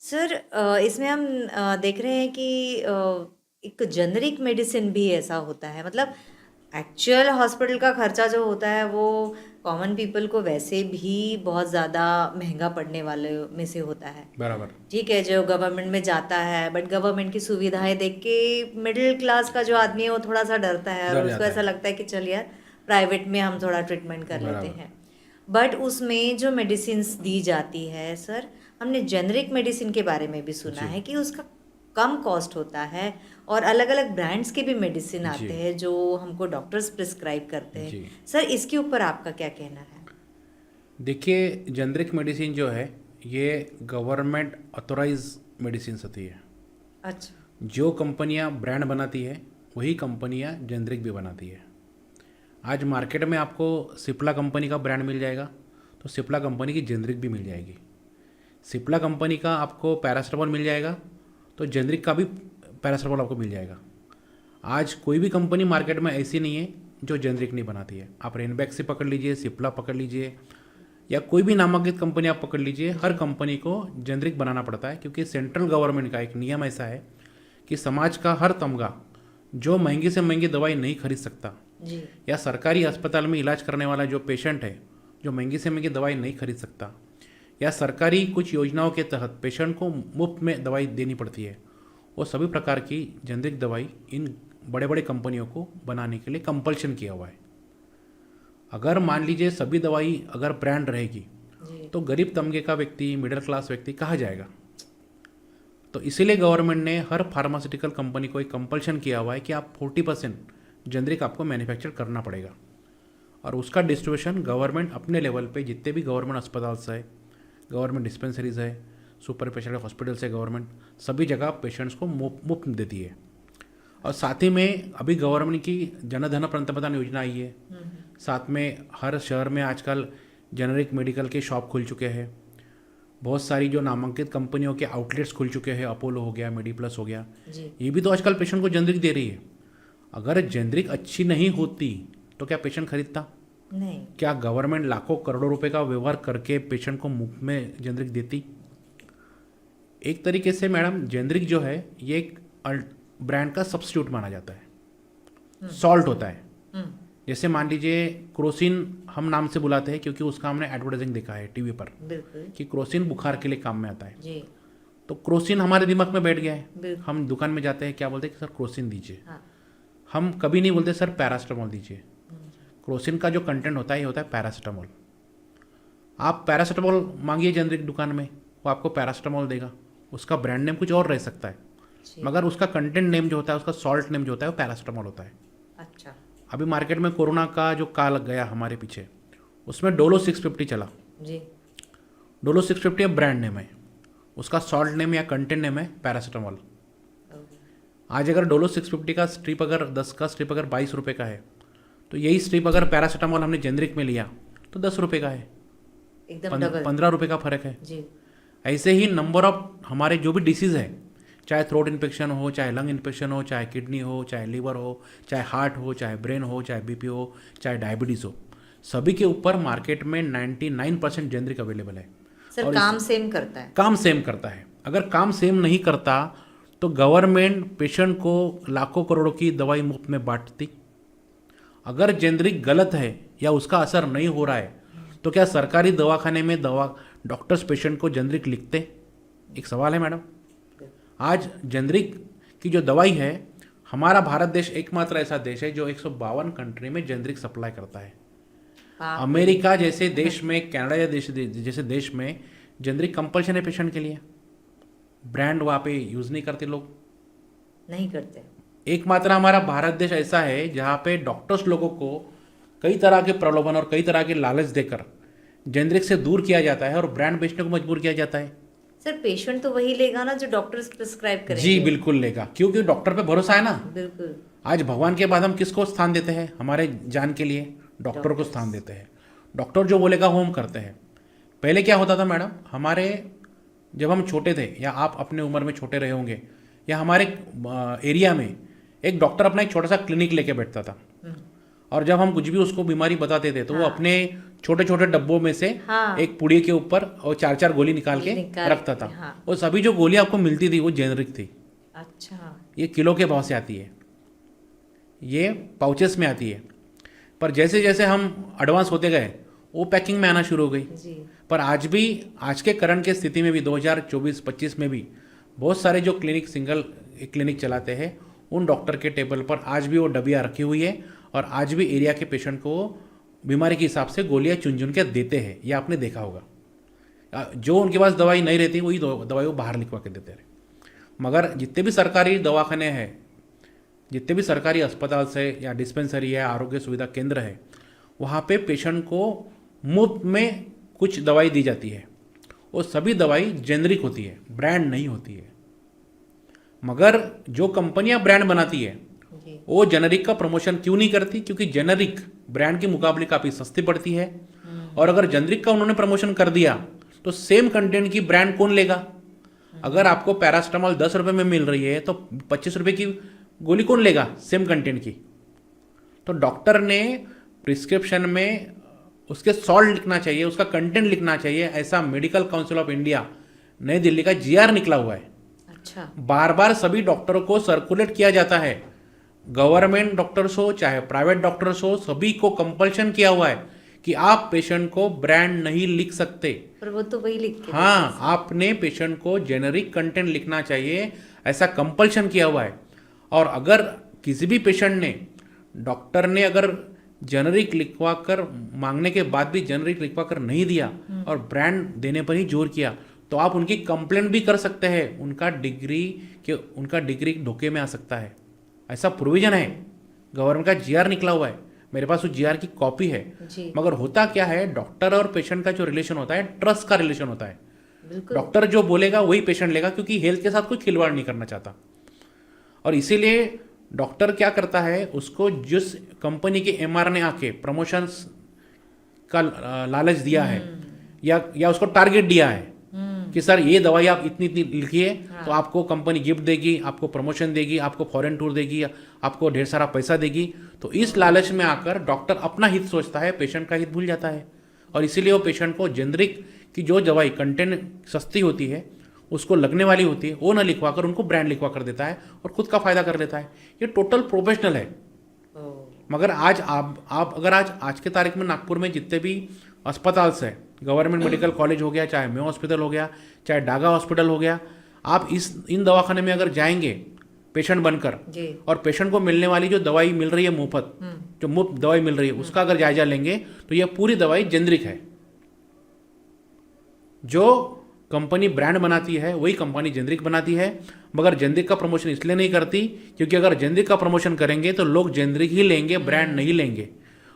Sir इसमें हम देख रहे हैं कि एक जेनरिक मेडिसिन भी ऐसा होता है, मतलब एक्चुअल हॉस्पिटल का खर्चा जो होता है वो कॉमन पीपल को वैसे भी बहुत ज़्यादा महंगा पड़ने वाले में से होता है। बराबर। ठीक है, जो गवर्नमेंट में जाता है, बट गवर्नमेंट की सुविधाएं देख के मिडिल क्लास का जो आदमी है वो थोड़ा सा डरता है और डर उसको जाता ऐसा है। लगता है कि चल यार प्राइवेट में हम थोड़ा ट्रीटमेंट कर लेते बराबर। हैं। बट उसमें जो मेडिसिन्स दी जाती है सर, हमने जेनरिक मेडिसिन के बारे में भी सुना जी। है कि उसका कम कॉस्ट होता है और अलग अलग ब्रांड्स के भी मेडिसिन जी। आते हैं जो हमको डॉक्टर्स प्रिस्क्राइब करते हैं। जी। सर इसके ऊपर आपका क्या कहना है? देखिए, जेनरिक मेडिसिन जो है ये गवर्नमेंट ऑथोराइज मेडिसिन होती है। अच्छा। जो कंपनियां ब्रांड बनाती है वही कंपनियां जेनरिक भी बनाती है। आज मार्केट में आपको सिप्ला कंपनी का ब्रांड मिल जाएगा, तो सिप्ला कंपनी की जेनरिक भी मिल जाएगी। सिप्ला कंपनी का आपको पैरासिटामोल मिल जाएगा, तो जेनरिक का भी पैरासिटामोल आपको मिल जाएगा। आज कोई भी कंपनी मार्केट में ऐसी नहीं है जो जेनरिक नहीं बनाती है। आप रेनबैक से पकड़ लीजिए, सिप्ला पकड़ लीजिए, या कोई भी नामांकित कंपनी आप पकड़ लीजिए, हर कंपनी को जेनरिक बनाना पड़ता है, क्योंकि सेंट्रल गवर्नमेंट का एक नियम ऐसा है कि समाज का हर तबका जो महंगी से महंगी दवाई नहीं खरीद सकता, जी। या सरकारी अस्पताल में इलाज करने वाला जो पेशेंट है जो महंगी से महंगी दवाई नहीं खरीद सकता, या सरकारी कुछ योजनाओं के तहत पेशेंट को मुफ्त में दवाई देनी पड़ती है, वो सभी प्रकार की जेनरिक दवाई इन बड़े बड़े कंपनियों को बनाने के लिए कंपल्शन किया हुआ है। अगर मान लीजिए सभी दवाई अगर ब्रांड रहेगी, जी। तो गरीब तबके का व्यक्ति, मिडिल क्लास व्यक्ति कहाँ जाएगा? तो इसीलिए गवर्नमेंट ने हर फार्मास्यूटिकल कंपनी को एक कंपल्शन किया हुआ है कि आप 40% जेनरिक आपको मैन्युफैक्चर करना पड़ेगा, और उसका डिस्ट्रीब्यूशन गवर्नमेंट अपने लेवल पे जितने भी गवर्नमेंट अस्पताल है, गवर्नमेंट डिस्पेंसरीज है, सुपर स्पेशलिटी हॉस्पिटल्स है, गवर्नमेंट सभी जगह पेशेंट्स को मुफ्त देती है। और साथ ही में अभी गवर्नमेंट की जन धन प्रधान योजना आई है। साथ में हर शहर में आजकल जेनरिक मेडिकल के शॉप खुल चुके हैं। बहुत सारी जो नामांकित कंपनियों के आउटलेट्स खुल चुके हैं, अपोलो हो गया, मेडिप्लस हो गया, जी। ये भी तो आजकल पेशेंट को जेनरिक दे रही है। अगर जेनरिक अच्छी नहीं होती तो क्या पेशेंट खरीदता? नहीं। क्या गवर्नमेंट लाखों करोड़ों रुपए का व्यवहार करके पेशेंट को मुफ्त में जेनरिक देती? एक तरीके से मैडम जेनरिक जो है ये एक ब्रांड का सब्स्टिट्यूट माना जाता है, सॉल्ट होता है। हम्म। जैसे मान लीजिए क्रोसिन हम नाम से बुलाते हैं क्योंकि उसका हमने एडवर्टाइजिंग देखा है टीवी पर बिल्कुल। कि क्रोसिन बुखार के लिए काम में आता है। जी। तो क्रोसिन हमारे दिमाग में बैठ गया है। बिल्कुल। हम दुकान में जाते हैं, क्या बोलते हैं कि सर क्रोसिन दीजिए। हाँ। हम कभी नहीं बोलते सर पैरासिटामोल दीजिए। क्रोसिन का जो कंटेंट होता है ये होता है पैरासिटामोल। आप पैरासिटामोल मांगिए जेनरिक दुकान में, वो आपको पैरासिटामोल देगा। उसका ब्रांड नेम कुछ और रह सकता है, जी। मगर उसका कंटेंट नेम जो होता है, उसका सॉल्ट नेम जो होता है वो पैरासिटामोल होता है। अच्छा। अभी मार्केट में कोरोना का जो काल गया हमारे पीछे, उसमें डोलो 650 चला। जी। डोलो 650 अब ब्रांड नेम है, उसका सॉल्ट नेम या कंटेंट नेम है पैरासिटामोल। ओके। आज अगर डोलो 650 का स्ट्रिप अगर 10 का स्ट्रिप अगर 22 रुपये का है, तो यही स्ट्रिप अगर पैरासिटामोल हमने जेनरिक में लिया तो 10 रुपये का है। एकदम डबल। 15 रुपये का फर्क है। जी। ऐसे ही नंबर ऑफ हमारे जो भी डिसीज़ है, चाहे थ्रोट इन्फेक्शन हो, चाहे लंग इन्फेक्शन हो, चाहे किडनी हो, चाहे लीवर हो, चाहे हार्ट हो, चाहे ब्रेन हो, चाहे बीपी हो, चाहे डायबिटीज़ हो, सभी के ऊपर मार्केट में 99% जेनरिक अवेलेबल है। सर और काम सेम करता है? काम सेम करता है। अगर काम सेम नहीं करता तो गवर्नमेंट पेशेंट को लाखों करोड़ों की दवाई मुफ्त में बांटती। अगर जेनरिक गलत है या उसका असर नहीं हो रहा है, तो क्या सरकारी दवाखाने में दवा डॉक्टर्स पेशेंट को जेनरिक लिखते? एक सवाल है मैडम। आज जेनरिक की जो दवाई है, हमारा भारत देश एकमात्र ऐसा देश है जो 152 कंट्री में जेनरिक सप्लाई करता है। बाप रे। अमेरिका जैसे देश में, कनाडा जैसे देश में जेनरिक कंपल्शन है पेशेंट के लिए। ब्रांड वहाँ पे यूज़ नहीं करते लोग। नहीं करते। एकमात्र हमारा भारत देश ऐसा है जहाँ पे डॉक्टर्स लोगों को कई तरह के प्रलोभन और कई तरह के लालच देकर जेनरिक से दूर किया जाता है और ब्रांड बेचने को मजबूर किया जाता है। सर पेशेंट तो वही लेगा ना जो डॉक्टर्स प्रिस्क्राइब करेंगे। जी बिल्कुल लेगा, क्योंकि डॉक्टर पे भरोसा है ना। बिल्कुल। आज भगवान के बाद हम किसको स्थान देते हैं हमारे जान के लिए? डॉक्टर को स्थान देते हैं। डॉक्टर जो बोलेगा वो हम करते हैं। पहले क्या होता था मैडम, हमारे जब हम छोटे थे, या आप अपने उम्र में छोटे रहे होंगे, या हमारे एरिया में एक डॉक्टर अपना एक छोटा सा क्लिनिक लेके बैठता था, और जब हम कुछ भी उसको बीमारी बताते थे तो वो हाँ। अपने छोटे छोटे डब्बों में से हाँ। एक पुड़ी के ऊपर और 4-4 गोली निकाल के निकाल रखता के, था। हाँ। और सभी जो गोली आपको मिलती थी वो जेनरिक थी। अच्छा। ये किलो के भाव से आती है, ये पाउचेस में आती है। पर जैसे जैसे हम एडवांस होते गए वो पैकिंग में आना शुरू हो गई। जी। पर आज भी, आज के करंट के स्थिति में भी 2024-25 में भी बहुत सारे जो क्लिनिक, सिंगल क्लिनिक चलाते हैं, उन डॉक्टर के टेबल पर आज भी वो डबिया रखी हुई है और आज भी एरिया के पेशेंट को बीमारी के हिसाब से गोलियां चुन चुन के देते हैं। ये आपने देखा होगा। जो उनके पास दवाई नहीं रहती वही दवाई वो बाहर लिखवा के देते रहे। मगर जितने भी सरकारी दवाखाने हैं, जितने भी सरकारी अस्पताल से या डिस्पेंसरी है, आरोग्य सुविधा केंद्र है, वहाँ पे पेशेंट को मुफ्त में कुछ दवाई दी जाती है। वो सभी दवाई जेनरिक होती है, ब्रांड नहीं होती है। मगर जो कंपनियां ब्रांड बनाती है जी। वो जेनरिक का प्रमोशन क्यों नहीं करती? क्योंकि जेनरिक ब्रांड के मुकाबले काफ़ी सस्ती पड़ती है। और अगर जेनरिक का उन्होंने प्रमोशन कर दिया तो सेम कंटेंट की ब्रांड कौन लेगा? अगर आपको पैरास्टामॉल 10 रुपये में मिल रही है तो 25 रुपये की गोली कौन लेगा सेम कंटेंट की? तो डॉक्टर ने प्रिस्क्रिप्शन में उसके सॉल्ट लिखना चाहिए, उसका कंटेंट लिखना चाहिए। ऐसा मेडिकल काउंसिल ऑफ इंडिया नई दिल्ली का जीआर निकला हुआ है। अच्छा। बार बार सभी डॉक्टरों को सर्कुलेट किया जाता है, गवर्नमेंट डॉक्टर्स हो चाहे प्राइवेट डॉक्टर्स हो, सभी को कंपल्शन किया हुआ है कि आप पेशेंट को ब्रांड नहीं लिख सकते। पर वो तो वही लिख के हाँ, आपने पेशेंट को जेनरिक कंटेंट लिखना चाहिए, ऐसा कंपल्शन किया हुआ है। और अगर किसी भी पेशेंट ने, डॉक्टर ने अगर जेनरिक लिखवा कर मांगने के बाद भी जेनरिक लिखवा कर नहीं दिया और ब्रांड देने पर ही जोर किया, तो आप उनकी कंप्लेंट भी कर सकते हैं। उनका डिग्री धोखे में आ सकता है। ऐसा प्रोविजन है, गवर्नमेंट का जीआर निकला हुआ है। मेरे पास उस जीआर की कॉपी है। जी। मगर होता क्या है, डॉक्टर और पेशेंट का जो रिलेशन होता है, ट्रस्ट का रिलेशन होता है। बिल्कुल। डॉक्टर जो बोलेगा वही पेशेंट लेगा, क्योंकि हेल्थ के साथ कोई खिलवाड़ नहीं करना चाहता। और इसीलिए डॉक्टर क्या करता है, उसको जिस कंपनी के एमआर ने आके प्रमोशंस का लालच दिया है या उसको टारगेट दिया है कि सर ये दवाई आप इतनी इतनी लिखिए, तो आपको कंपनी गिफ्ट देगी, आपको प्रमोशन देगी, आपको फॉरेन टूर देगी, आपको ढेर सारा पैसा देगी। तो इस लालच में आकर डॉक्टर अपना हित सोचता है, पेशेंट का हित भूल जाता है। और इसीलिए वो पेशेंट को जेनरिक की जो दवाई कंटेंट सस्ती होती है, उसको लगने वाली होती है, वो ना लिखवा कर उनको ब्रांड लिखवा कर देता है और खुद का फायदा कर लेता है। ये टोटल प्रोफेशनल है। मगर आज आप अगर आज के तारीख में नागपुर में जितने भी अस्पताल से, गवर्नमेंट मेडिकल कॉलेज हो गया, चाहे मेयो हॉस्पिटल हो गया, चाहे डागा हॉस्पिटल हो गया, आप इन दवाखाने में अगर जाएंगे पेशेंट बनकर जी। और पेशेंट को मिलने वाली जो दवाई मिल रही है मुफ्त, जो मुफ्त दवाई मिल रही है, उसका अगर जायजा लेंगे तो यह पूरी दवाई जेनरिक है। जो कंपनी ब्रांड बनाती है वही कंपनी जेनरिक बनाती है। मगर जेनरिक का प्रमोशन इसलिए नहीं करती क्योंकि अगर जेनरिक का प्रमोशन करेंगे तो लोग जेनरिक ही लेंगे, ब्रांड नहीं लेंगे।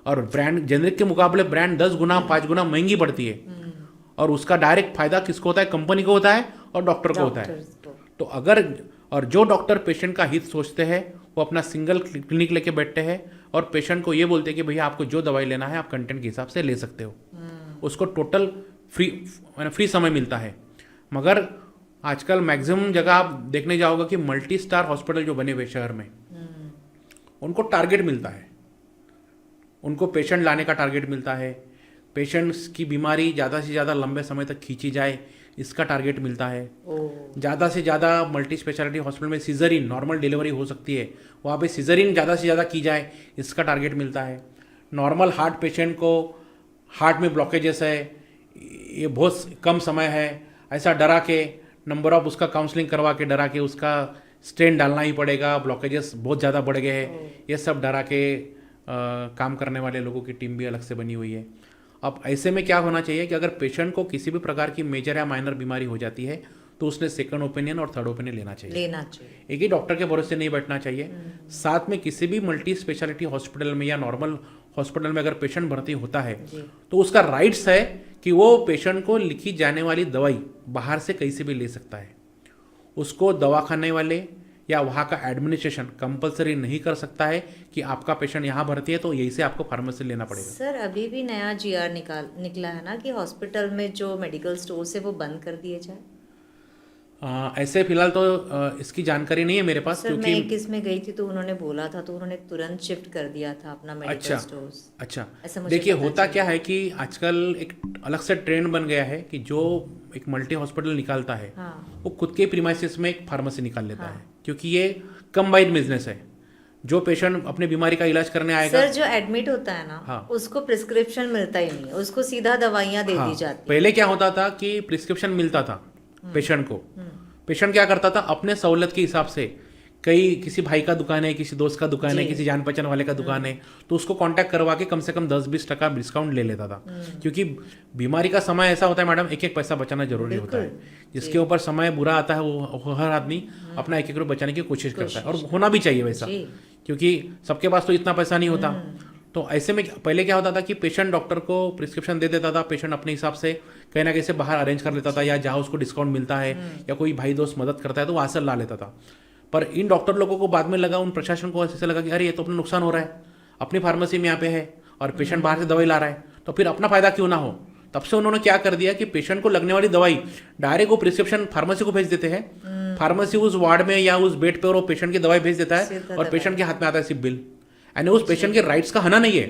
और ब्रांड जेनरिक के मुकाबले ब्रांड 10 गुना 5 गुना महंगी पड़ती है। और उसका डायरेक्ट फायदा किसको होता है? कंपनी को होता है और डॉक्टर को होता है। तो अगर, और जो डॉक्टर पेशेंट का हित सोचते हैं वो अपना सिंगल क्लिनिक लेके बैठते हैं और पेशेंट को ये बोलते हैं कि भैया आपको जो दवाई लेना है आप कंटेंट के हिसाब से ले सकते हो, उसको टोटल फ्री समय मिलता है। मगर आजकल मैक्सिमम जगह आप देखने जाओगे कि मल्टी स्टार हॉस्पिटल जो बने हुए शहर में, उनको टारगेट मिलता है, उनको पेशेंट लाने का टारगेट मिलता है, पेशेंट्स की बीमारी ज़्यादा से ज़्यादा लंबे समय तक खींची जाए इसका टारगेट मिलता है। ज़्यादा से ज़्यादा मल्टी स्पेशलिटी हॉस्पिटल में सीजरिन, नॉर्मल डिलीवरी हो सकती है, वहाँ पे सीजरिन ज़्यादा से ज़्यादा की जाए इसका टारगेट मिलता है। नॉर्मल हार्ट पेशेंट को हार्ट में ब्लॉकेजेस है, ये बहुत कम समय है, ऐसा डरा के नंबर ऑफ उसका काउंसलिंग करवा के डरा के उसका स्टेन डालना ही पड़ेगा, ब्लॉकेजेस बहुत ज़्यादा बढ़ गए हैं, ये सब डरा के काम करने वाले लोगों की टीम भी अलग से बनी हुई है। अब ऐसे में क्या होना चाहिए कि अगर पेशेंट को किसी भी प्रकार की मेजर या माइनर बीमारी हो जाती है तो उसने सेकंड ओपिनियन और थर्ड ओपिनियन लेना चाहिए। एक ही डॉक्टर के भरोसे नहीं बैठना चाहिए। साथ में किसी भी मल्टी स्पेशलिटी हॉस्पिटल में या नॉर्मल हॉस्पिटल में अगर पेशेंट भर्ती होता है तो उसका राइट्स है कि वो पेशेंट को लिखी जाने वाली दवाई बाहर से कहीं से भी ले सकता है। उसको दवाखाने वाले या वहाँ का एडमिनिस्ट्रेशन कंपलसरी नहीं कर सकता है कि आपका पेशेंट यहाँ भर्ती है तो यहीं से आपको फार्मेसी लेना पड़ेगा। सर अभी भी नया जीआर निकला है ना कि हॉस्पिटल में जो मेडिकल स्टोर्स है वो बंद कर दिए जाए। ऐसे फिलहाल तो इसकी जानकारी नहीं है मेरे पास, सर मैं क्योंकि एक इसमें गई थी तो उन्होंने बोला था, तो उन्होंने तुरंत शिफ्ट कर दिया था अपना मेडिकल अच्छा स्टोर्स। अच्छा। ऐसा मुझे देखिए, पता होता क्या चला। है कि आजकल एक अलग से ट्रेंड बन गया है कि जो एक मल्टी हॉस्पिटल निकालता है हाँ वो खुद के प्रीमाइसिस में एक फार्मेसी निकाल लेता है, हाँ क्योंकि ये कंबाइंड बिजनेस है। जो पेशेंट अपने बीमारी का इलाज करने आएगा। सर, जो एडमिट होता है ना हाँ उसको प्रिस्क्रिप्शन मिलता ही नहीं है, उसको सीधा दवाइयाँ दे हाँ, दी जाती पहले क्या होता था कि प्रिस्क्रिप्शन मिलता था पेशेंट को। हम्म, पेशेंट क्या करता था, अपने सहूलत के हिसाब से, कई किसी भाई का दुकान है, किसी दोस्त का दुकान है, जी। किसी जान पहचान वाले का दुकान है, तो उसको कांटेक्ट करवा के कम से कम 10-20% डिस्काउंट ले लेता था। क्योंकि बीमारी का समय ऐसा होता है मैडम, एक एक पैसा बचाना जरूरी होता है। बिल्कुल जिसके ऊपर समय बुरा आता है वो हर आदमी अपना एक एक रुपये बचाने की कोशिश करता है, और होना भी चाहिए वैसा, जी। क्योंकि सबके पास तो इतना पैसा नहीं होता। तो ऐसे में पहले क्या होता था कि पेशेंट डॉक्टर को प्रिस्क्रिप्शन दे देता था, पेशेंट अपने हिसाब से कहीं ना कहीं से बाहर अरेंज कर लेता था, या जहाँ उसको डिस्काउंट मिलता है या कोई भाई दोस्त मदद करता है तो वहाँ से ला लेता था। पर इन डॉक्टर लोगों को बाद में लगा, उन प्रशासन को ऐसे लगा कि अरे ये तो अपना नुकसान हो रहा है, अपनी फार्मेसी में यहाँ पे है और पेशेंट बाहर से दवाई ला रहा है, तो फिर अपना फायदा क्यों ना हो। तब से उन्होंने क्या कर दिया कि पेशेंट को लगने वाली दवाई डायरेक्ट वो प्रिस्क्रिप्शन फार्मेसी को भेज देते हैं, फार्मेसी उस वार्ड में या उस बेड पे और वो पेशेंट की दवाई भेज देता है, सीधा और पेशेंट के हाथ में आता है सिर्फ बिल। यानी उस पेशेंट के राइट्स का हनन नहीं है,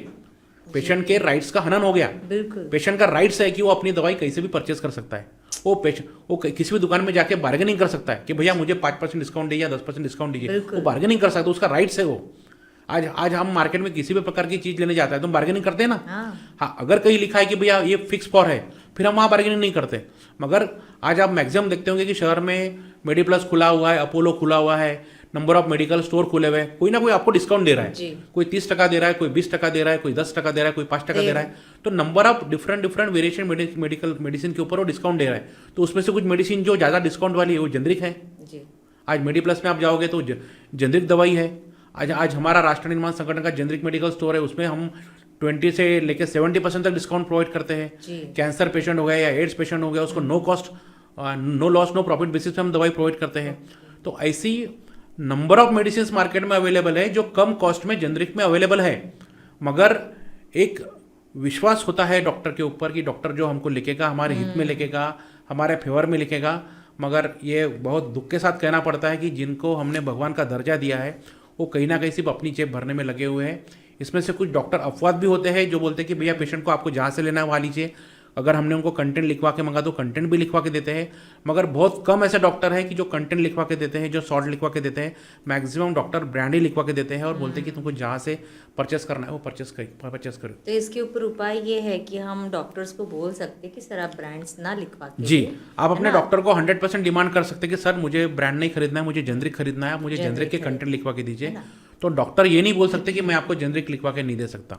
पेशेंट के राइट्स का हनन हो गया। बिल्कुल पेशेंट का राइट्स है कि वो अपनी दवाई कहीं से भी परचेस कर सकता है। वो किसी भी दुकान में जाके बार्गेनिंग कर सकता है कि भैया मुझे 5% डिस्काउंट दीजिए या 10% डिस्काउंट दीजिए, बिल्कुल। वो बार्गेनिंग कर सकता है, उसका राइट्स है वो। आज हम मार्केट में किसी भी प्रकार की चीज लेने जाते हैं तो हम बार्गेनिंग करते हैं ना। हाँ हाँ, अगर कहीं लिखा है कि भैया ये फिक्स फॉर है, फिर हम वहाँ बार्गेनिंग नहीं करते। मगर आज आप मैक्सिमम देखते होंगे कि शहर में मेडिप्लस खुला हुआ है, अपोलो खुला हुआ है, नंबर ऑफ मेडिकल स्टोर खुले हुए हैं, कोई ना कोई आपको डिस्काउंट दे रहा है। जी। कोई 30% दे रहा है, कोई 20% दे रहा है, कोई 10% दे रहा है, कोई 5% दे रहा है। तो number of different variation medical medicine के ऊपर वो डिस्काउंट दे रहा है। तो उसमें से कुछ मेडिसिन जो ज़्यादा डिस्काउंट वाली है वो जेनरिक है। जी। आज मेडिप्लस में आप जाओगे तो जेनरिक दवाई है। आज हमारा राष्ट्र निर्माण संगठन का जेनरिक मेडिकल स्टोर है, उसमें हम 20 से लेकर 70% तक डिस्काउंट प्रोवाइड करते हैं। जी। कैंसर पेशेंट हो गया या एड्स पेशेंट हो गया, उसको no cost, no loss no profit basis पे हम दवाई प्रोवाइड करते हैं। तो ऐसी नंबर ऑफ मेडिसिन मार्केट में अवेलेबल है जो कम कॉस्ट में जेनरिक में अवेलेबल है। मगर एक विश्वास होता है डॉक्टर के ऊपर कि डॉक्टर जो हमको लिखेगा हमारे हित में लिखेगा, हमारे फेवर में लिखेगा। मगर ये बहुत दुख के साथ कहना पड़ता है कि जिनको हमने भगवान का दर्जा दिया है वो कहीं ना कहीं सिर्फ अपनी जेब भरने में लगे हुए हैं। इसमें से कुछ डॉक्टर अपवाद भी होते हैं जो बोलते हैं कि भैया पेशेंट को आपको जहाँ से लेना है वहाँ लीजिए। अगर हमने उनको कंटेंट लिखवा के मंगा तो कंटेंट भी लिखवा के देते हैं। मगर बहुत कम ऐसे डॉक्टर हैं कि जो कंटेंट लिखवा के देते हैं, जो शॉर्ट लिखवा के देते हैं। मैक्सिमम डॉक्टर ब्रांड ही लिखवा के देते हैं और बोलते हैं कि तुमको जहाँ से परचेस करना है वो परचेस करो। तो इसके ऊपर उपाय ये है कि हम डॉक्टर्स को बोल सकते हैं कि सर आप ब्रांड्स ना लिखवा के जी, दीजिए, आप है अपने ना? डॉक्टर को 100% डिमांड कर सकते हैं कि सर मुझे ब्रांड नहीं खरीदना है, मुझे जेनरिक खरीदना है, आप मुझे जेनरिक के कंटेंट लिखवा के दीजिए। है ना? तो डॉक्टर ये नहीं बोल सकते कि मैं आपको जेनरिक लिखवा के नहीं दे सकता।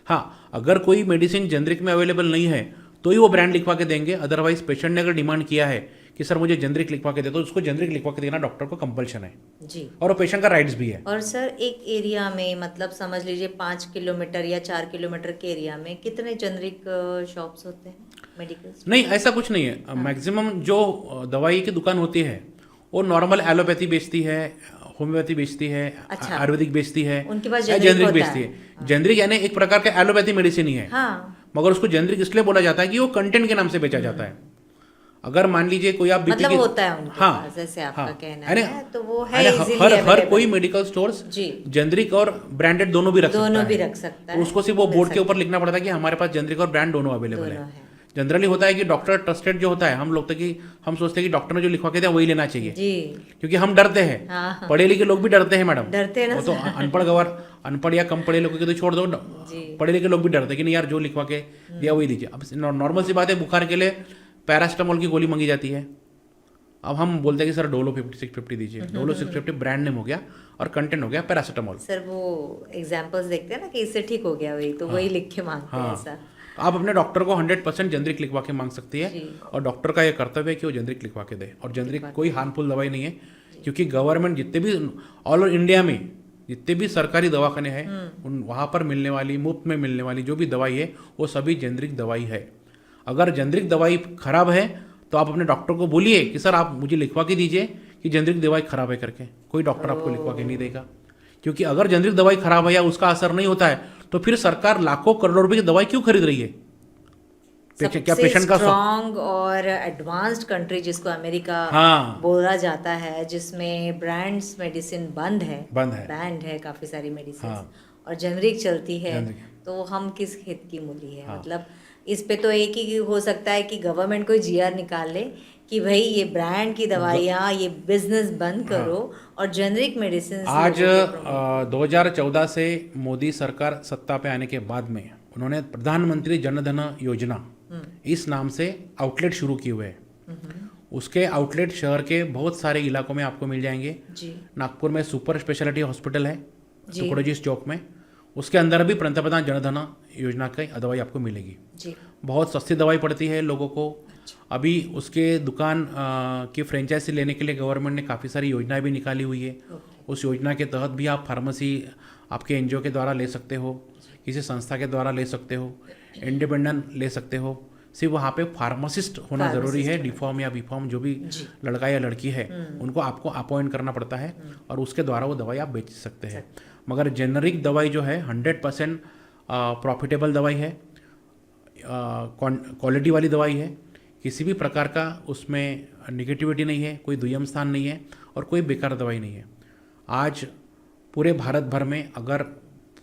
हाँ, अगर कोई मेडिसिन जेनरिक में अवेलेबल नहीं है तो ही वो ब्रांड लिखवा के देंगे। अदरवाइज पेशेंट ने अगर डिमांड किया है कि सर मुझे जेनरिक लिखवा के दे, तो उसको जेनरिक लिखवा के देना डॉक्टर को कंपल्शन है, जी। और वो पेशेंट का राइट्स भी है। और सर एक एरिया में मतलब समझ लीजिए 5 किलोमीटर या 4 किलोमीटर के एरिया में कितने जेनरिक शॉप्स होते हैं मेडिकल? नहीं, ऐसा कुछ नहीं है। मैक्सिमम जो दवाई की दुकान होती है वो नॉर्मल एलोपैथी बेचती है, होम्योपैथी बेचती है, अच्छा। आयुर्वेदिक बेचती है, उनके पास या जेनरिक जेनरिक होता बेचती है। है। जेनरिक यानी एक प्रकार का एलोपैथी मेडिसिन ही है। हाँ मगर उसको जेनरिक इसलिए बोला जाता है कि वो कंटेंट के नाम से बेचा जाता है। अगर मान लीजिए कोई आप मतलब होता है उनके हाँ पास, जैसे आपका हाँ, कहना अरे है तो वो है अरे easily हर available। कोई मेडिकल स्टोर्स जी। जेनरिक और ब्रांडेड दोनों भी रख सकता दोनों है। भी रख सकता तो है, उसको सिर्फ वो मिल बोर्ड के सकता ऊपर लिखना पड़ता है कि हमारे पास जेनरिक और ब्रांड दोनों अवेलेबल दोनों है। है। जनरली होता है कि डॉक्टर ट्रस्टेड जो होता है, हम लोग हम सोचते हैं कि डॉक्टर ने जो लिखवा के दिया वही लेना चाहिए, जी। क्योंकि हम डरते हैं। हाँ। पढ़े लिखे लोग भी डरते हैं मैडम, डरते हैं ना वो तो अनपढ़ या कम पढ़े लोगों के तो छोड़ दो, जी। पढ़े लिखे लोग भी डरते हैं कि नहीं यार जो लिखवा के दिया वही दीजिए। अब नॉर्मल सी बात है, बुखार के लिए पैरास्टामोल की गोली मांगी जाती है। अब हम बोलते हैं कि सर डोलो 650 दीजिए। डोलो 650 ब्रांड नेम हो गया और कंटेंट हो गया पैरासिटामोल। सर वो एग्जांपल्स देखते हैं ना कि इससे ठीक हो गया वही, तो वही लिख के मांगते हैं हाँ, ऐसा। आप अपने डॉक्टर को 100% जेनरिक लिखवा के मांग सकती है, जी। और डॉक्टर का यह कर्तव्य है कि वो जेनरिक लिखवा के दे। और जेनरिक कोई हार्मफुल दवाई नहीं है, क्योंकि गवर्नमेंट जितने भी ऑल ओवर इंडिया में जितने भी सरकारी दवाखाने हैं उन वहाँ पर मिलने वाली, मुफ्त में मिलने वाली जो भी दवाई है वो सभी जेनरिक दवाई है। अगर जेनरिक दवाई खराब है तो आप अपने डॉक्टर को बोलिए कि सर आप मुझे लिखवा के दीजिए कि जेनरिक दवाई खराब है करके। कोई डॉक्टर आपको लिखवा के नहीं देगा, क्योंकि अगर जेनरिक दवाई खराब है या उसका असर नहीं होता है तो फिर सरकार लाखों करोड़ों रुपए की दवाई क्यों खरीद रही है? क्या सबसे पेशेंट का स्ट्रॉन्ग और एडवांस्ड कंट्री जिसको अमेरिका हाँ बोला जाता है, जिसमें ब्रांड्स मेडिसिन बंद है, बंद है बैंड है काफ़ी सारी मेडिसिन, हाँ और जेनरिक चलती है, जनरिक तो हम किस हित की मूली है? हाँ मतलब इस पे तो एक ही हो सकता है कि गवर्नमेंट कोई जीआर निकाल ले कि भाई ये ब्रांड की दवाइयाँ, ये बिजनेस बंद हाँ करो और जेनरिक मेडिसिन आज लोगों को प्रमोट 2014 से मोदी सरकार सत्ता पे आने के बाद में उन्होंने प्रधानमंत्री जन धन योजना इस नाम से आउटलेट शुरू किए हुए हैं। उसके आउटलेट शहर के बहुत सारे इलाकों में आपको मिल जाएंगे। जी नागपुर में सुपर स्पेशलिटी हॉस्पिटल है जी टुकड़ोजीस चौक में, उसके अंदर भी पंतप्रधान जन धन योजना की दवाई आपको मिलेगी। जी बहुत सस्ती दवाई पड़ती है लोगों को। अभी उसके दुकान की फ्रेंचाइजी लेने के लिए गवर्नमेंट ने काफ़ी सारी योजनाएं भी निकाली हुई है। उस योजना के तहत भी आप फार्मेसी आपके एनजीओ के द्वारा ले सकते हो, किसी संस्था के द्वारा ले सकते हो, इंडिपेंडेंट ले सकते हो। सिर्फ वहाँ पे फार्मासिस्ट होना ज़रूरी है, डीफॉर्म या बीफॉर्म जो भी जी लड़का या लड़की है उनको आपको अपॉइंट करना पड़ता है और उसके द्वारा वो दवाई आप बेच सकते हैं। मगर जेनरिक दवाई जो है 100% प्रॉफिटेबल दवाई है, क्वालिटी वाली दवाई है, किसी भी प्रकार का उसमें निगेटिविटी नहीं है, कोई दुय्यम स्थान नहीं है और कोई बेकार दवाई नहीं है। आज पूरे भारत भर में अगर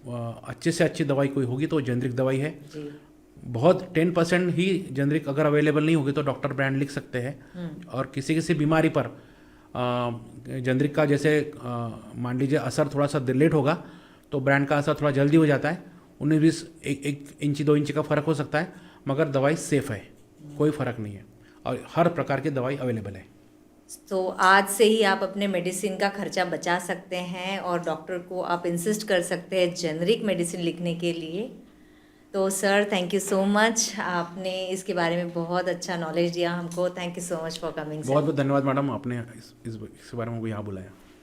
अच्छे से अच्छी दवाई कोई होगी तो जेनरिक दवाई है। जी बहुत 10% ही जेनरिक अगर अवेलेबल नहीं होगी तो डॉक्टर ब्रांड लिख सकते हैं। और किसी किसी बीमारी पर जेनरिक का जैसे मान लीजिए असर थोड़ा सा लेट होगा तो ब्रांड का असर थोड़ा जल्दी हो जाता है, 19-20 एक इंची 2 इंची का फ़र्क हो सकता है, मगर दवाई सेफ़ है, कोई फ़र्क नहीं है और हर प्रकार की दवाई अवेलेबल है। तो आज से ही आप अपने मेडिसिन का खर्चा बचा सकते हैं और डॉक्टर को आप इंसिस्ट कर सकते हैं जेनरिक मेडिसिन लिखने के लिए। तो sir thank you so much, आपने इसके बारे में बहुत अच्छा नॉलेज दिया हमको। Thank you so much for coming sir. बहुत बहुत धन्यवाद मैडम, आपने इस बारे में मुझे यहाँ बुलाया।